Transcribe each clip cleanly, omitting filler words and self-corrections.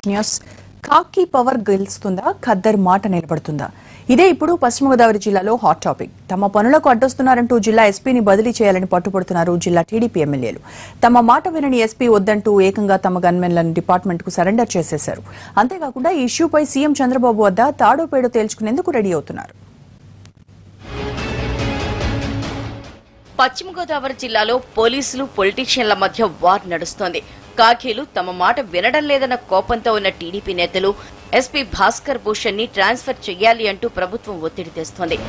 news కాకి power గెలుస్తుందా khaddar మాట నిలబడుతుందా ఇదే ఇప్పుడు పశ్చిమ గోదావరి జిల్లాలో హాట్ టాపిక్ తమ పనులకు అడ్డొస్తున్నారంటూ జిల్లా ఎస్పీని బదిలీ చేయాలని పట్టుపడుతున్నారు జిల్లా టీడీపీ ఎమ్మెల్యేలు తమ మాట వినని ఎస్పీ వద్దంటూ ఏకంగా తమ గన్మెన్లను డిపార్ట్మెంట్ కు సరెండర్ చేసేశారు అంతేకాకుండా ఈ ఇష్యూపై సీఎం చంద్రబాబు వద్ద తాడోపేడో తేల్చుకునేందుకు రెడీ అవుతున్నారు పశ్చిమ గోదావరి జిల్లాలో పోలీసులు పొలిటీషియన్ల మధ్య వార్ నడుస్తోంది కాకీలు తమ మాట వినడం లేదన్న కోపంతో ఉన్న టీడీపీ నేతలు ఎస్పీ భాస్కర్ భూషణ్ ని ట్రాన్స్ఫర్ చేయాలి అంటూ ప్రభుత్వం ఒత్తిడి తెస్తోంది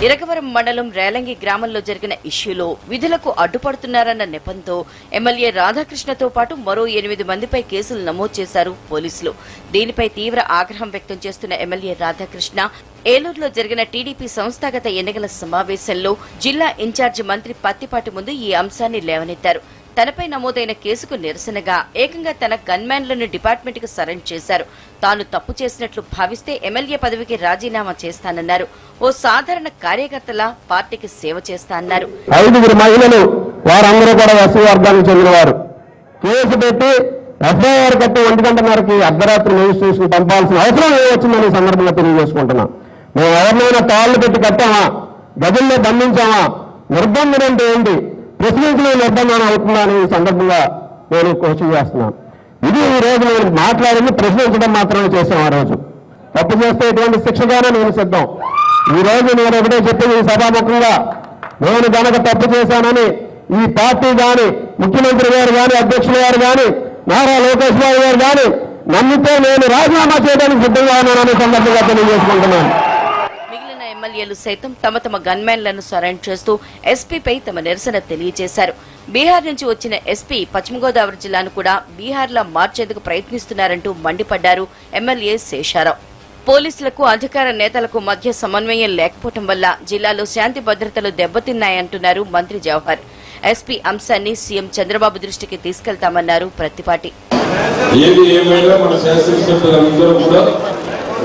ఇరగవరం మండలం రేలంగి గ్రామంలో జరిగిన ఇష్యూలో విధులకు అడ్డుపడుతున్నారన్న నెపంతో ఎమ్మెల్యే రాధాకృష్ణతో పాటు మరో 8 మందిపై కేసులు నమోదు చేశారు పోలీసులు దీనిపై తీవ్ర ఆగ్రహం వ్యక్తం చేస్తున్న ఎమ్మెల్యే రాధాకృష్ణ ఏలూరులో జరిగిన టీడీపీ సంస్థాగత ఎన్నికల సమావేశంలో జిల్లా ఇన్ఛార్జి మంత్రి పత్తిపాటి ముందు ఈ అంశాన్ని లేవనెత్తారు తనపై నమోదైన కేసుకు నిరసనగా ఏకంగా తన గన్మ్యాన్లను డిపార్ట్మెంట్ కు సరెండర్ చేశారు తాను తప్పు చేసినట్లు భావిస్తే ఎమ్మెల్యే పదవికి రాజీనామా చేస్తానన్నారు ఓ సాధారణ కార్యకర్తలా పార్టీకి సేవ చేస్తానన్నారు 5 మహిళలు వారందరూ కూడా ఎస్సీ వర్గానికి చెందినవారు కేసు పెట్టి ఎఫ్ఐఆర్ కట్టి 1:30కి అర్ధరాత్రి రిజిస్ట్రేషన్ పంపాల్సిన అవసరం ఏమొచ్చిందని సందర్భంగా తెలియజేసుకుంటున్నాం మేము ఎవరినైనా తాళ్లు పెట్టి కట్టామా గదుల్లో బంధించామా నిర్బంధం అంటే ఏంటి ప్రశ్నించిన నిర్బంధం అవుతుందా అని ఈ సందర్భంగా నేను క్వశ్చన్ చేస్తున్నాను ఇది ఈ రోజు నేను మాట్లాడింది ప్రశ్నించడం మాత్రమే చేశాం ఆ రోజు తప్పు చేస్తే ఇటువంటి శిక్షగానే నేను సిద్ధం ఈ రోజు నేను ఒకటే చెప్పింది ఈ సభాముఖంగా నేను గనక తప్పు చేశానని ఈ పార్టీ గాని ముఖ్యమంత్రి గారు గాని అధ్యక్షులు గారు గాని నారా లోకేష్ బాబు గారు గాని నమ్మితే నేను రాజీనామా చేయడానికి సిద్ధంగా ఉన్నానని సందర్భంగా తెలియజేసుకుంటున్నాను ఎమ్మెల్యేలు సైతం తమ గన్మ్యాన్లను సరెండర్ చేస్తూ ఎస్పీపై తమ నిరసన తెలియజేశారు బీహార్ నుంచి వచ్చిన ఎస్పీ పశ్చిమ గోదావరి జిల్లాను కూడా బీహార్లా మార్చేందుకు ప్రయత్నిస్తున్నారంటూ మండిపడ్డారు ఎమ్మెల్యే శేషారావు పోలీసులకు అధికార నేతలకు మధ్య సమన్వయం లేకపోవడం వల్ల జిల్లాలో శాంతి భద్రతలు దెబ్బతిన్నాయంటున్నారు మంత్రి జవహర్ ఎస్పీ అంశాన్ని సీఎం చంద్రబాబు దృష్టికి తీసుకెళ్తామన్నారు ప్రత్తిపాటి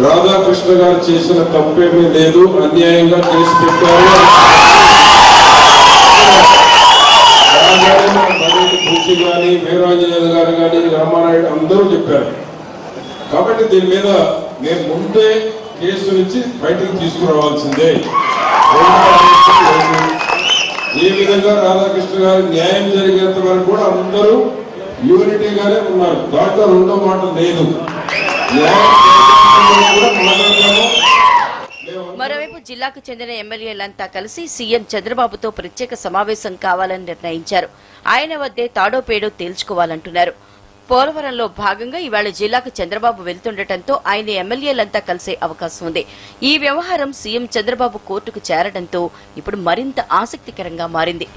రాధాకృష్ణ గారు చేసిన తప్పేమీ లేదు అన్యాయంగా కేసు పెట్టారు భూషి గాని వీరాంజనేయ గారు గాని రామారాయుడు అందరూ చెప్పారు కాబట్టి దీని మీద నేను ముందే కేసు నుంచి బయటకు తీసుకురావాల్సిందే ఏ విధంగా రాధాకృష్ణ గారు న్యాయం జరిగేంత వరకు కూడా అందరూ యూనిటీగానే ఉన్నారు దాంట్లో రెండో మాట లేదు మరోవైపు జిల్లాకు చెందిన ఎమ్మెల్యేలంతా కలిసి సీఎం చంద్రబాబుతో ప్రత్యేక సమావేశం కావాలని నిర్ణయించారు ఆయన వద్దే తాడోపేడో తేల్చుకోవాలంటున్నారు పోలవరంలో భాగంగా ఇవాళ జిల్లాకు చంద్రబాబు వెళ్తుండటంతో ఆయన ఎమ్మెల్యేలంతా కలిసే అవకాశం ఉంది ఈ వ్యవహారం సీఎం చంద్రబాబు కోర్టుకు చేరడంతో ఇప్పుడు మరింత ఆసక్తికరంగా మారింది